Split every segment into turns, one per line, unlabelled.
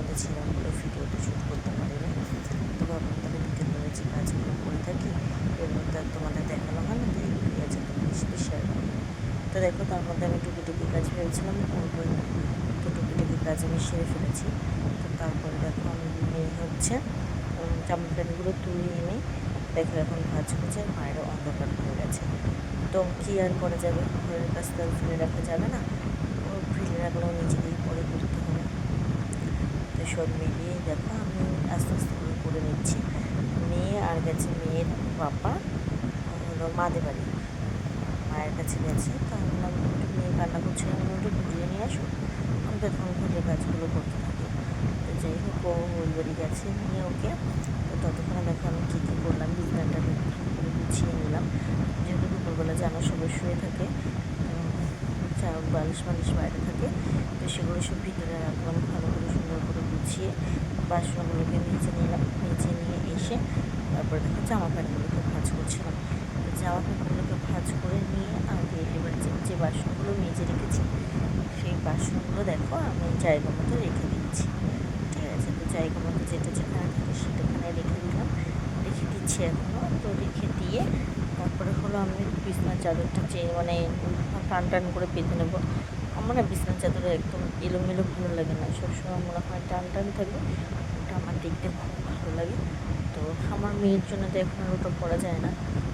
মধ্যে ছিলাম বলে ভিডিওটা শ্যুট করতে পারিনি। তো ভাবলাম তাহলে বিকেলবেলা যে কাজগুলো করে থাকি এর মধ্যে আর তোমাদের দেখানো হয় না, তো এইগুলি আছে তোমাদের সাথে শেয়ার করবো। তো দেখো তার মধ্যে আমি টুকিটুকি কাজ ভেবেছিলাম করবোই না, তো টুকিটুকি কাজ আমি সেরে ফেলেছি। তো তারপরে দেখো আমি হচ্ছে জামা প্যান্টগুলো তুলে এনে দেখো এখন ভাঁজ করছে, আর বাইরে অন্ধকার হয়ে গেছে। তো কী আর করা যাবে, ঘরের কাজ তো আর ফেলে রাখা যাবে না, ও ফেলে রাখলেও নিজেকেই পরে করতে হবে। তো সব মিলিয়ে দেখো আমি আস্তে আস্তে করে নিচ্ছি। মেয়ে আর গেছে মেয়ের বাবা হলো মাদের বাড়ি, মায়ের কাছে গেছে। তো আমি বললাম একটু মেয়ে কান্না করছে, আমি একটু ঘুরিয়ে নিয়ে আসো, আমি তখন ঘুরিয়ে কাজগুলো করতে থাকি। তো যাই হোক ও ওই বাড়ি গেছে নিয়ে ওকে। তো ততক্ষণে দেখো আমি কী কী করলাম, বিছানাটা করে গুছিয়ে নিলাম, যেহেতু দুপুরবেলা জানো সবাই শুয়ে থাকে, বালিশ বাইরে থাকে, তো সেগুলো সব ভিতরে রাখলাম ভালো করে সুন্দর করে গুছিয়ে। বাসনগুলোকে নিচে নিলাম, নিচে নিয়ে এসে তারপরে দেখো জামা প্যান্টগুলোকে ভাঁজ করছিলাম। তো জামা প্যান্টগুলোকে ভাঁজ করে নিয়ে আগে এবার যে বাসনগুলো মেজে রেখেছি সেই বাসনগুলো দেখো আমি জায়গা মতো রেখে দিচ্ছি। ঠিক আছে, তো জায়গা মতো যেটা যেখানে থাকে সেটাখানে রেখে দিলাম, রেখে দিচ্ছি এখনও। তো রেখে দিয়ে তারপরে হলো আমি বিছনার চাদরটা মানে টান করে পেতে নেবো। আমার না বিছনার চাদরে একদম এলোমেলো ভালো লাগে না, সবসময় মনে হয় টান থাকবে, ওটা আমার দেখতে খুব ভালো লাগে। তো আমার মেয়ের জন্য তো এখন আর ওটা করা যায় না,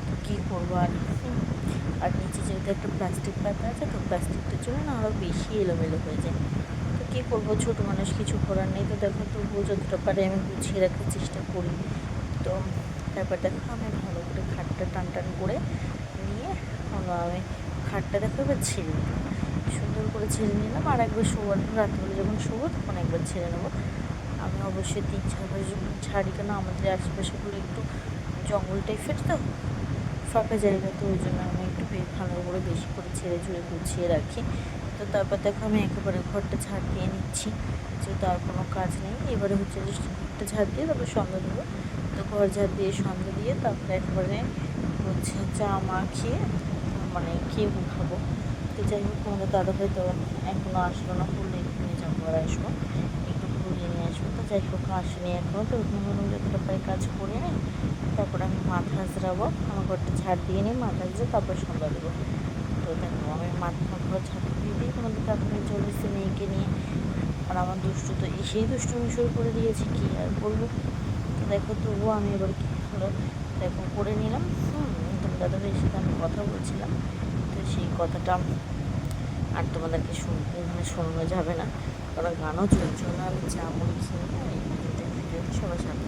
তো কী করবো আর নিচে যেহেতু একটা প্লাস্টিক পাতা আছে, তো প্লাস্টিকটার জন্য না আরও বেশি এলোমেলো হয়ে যায়। তো কী করবো, ছোটো মানুষ, কিছু করার নেই। তো দেখো তবুও যতটা পারে আমি গুছিয়ে রাখার চেষ্টা করি। তো তারপর দেখো আমি ভালো করে খাটটা টান করে নিয়ে হলো আমি খাটটা দেখো এবার ছেড়ে নিলাম, সুন্দর করে ছেড়ে নিলাম। আর একবার শোয়ার রাত্রিবেলা যখন শোবো তখন একবার ছেড়ে নেবো। আমি অবশ্যই 3-4 বার যখন ছাড়ি, কেন আমাদের আশেপাশেগুলো একটু জঙ্গল টাইপের, তো ফাঁকা জায়গা, তো ওই জন্য আমি একটু ভালো করে বেশি করে ছেড়ে গুছিয়ে রাখি। তো তারপর দেখো আমি একেবারে ঘরটা ঝাড় দিয়ে নিচ্ছি, যেহেতু আর কোনো কাজ নেই। এবারে হচ্ছে যে ঘরটা ঝাড় দিয়ে তারপর সন্ধ্যা দেবো। তো ঘর ঝাড় দিয়ে সন্ধ্যা দিয়ে তারপরে একবারে হচ্ছে চা খেয়ে মানে খেয়ে খাবো। তো যাই হোক আমাদের দাদাভাই তো এখনও আসলো না, বললে এখানে যাবো আর আসবো, একটু ঘুরিয়ে নিয়ে আসবো। তো যাই হোক আসেনি এখনও, তো যতটা পারি কাজ করে নিই, তারপরে আমি মাথা আঁচড়াবো, আমার ঘরটা ঝাড় দিয়ে নিই, মাথা আঁচড়ে তারপর সন্ধ্যা দেবো। তো দেখো আমি ঘর ঝাড় দিয়ে দিই, তোমাদের তারপরে চলে এসে মেয়েকে নিয়ে। আর আমার দুষ্টু তো এসেই দুষ্টুমি শুরু করে দিয়েছে, কী আর করবো। তো দেখো তবুও আমি এবার কী হলো দেখো করে নিলাম। তোমার দাদাভাইয়ের সাথে আমি কথা বলছিলাম, তো সেই কথাটা আর তোমাদেরকে শোনানো যাবে না, কারণ গানও চলছিল না। আমি চা মুড়ি খেয়ে এই ভিডিওটা সবার সাথে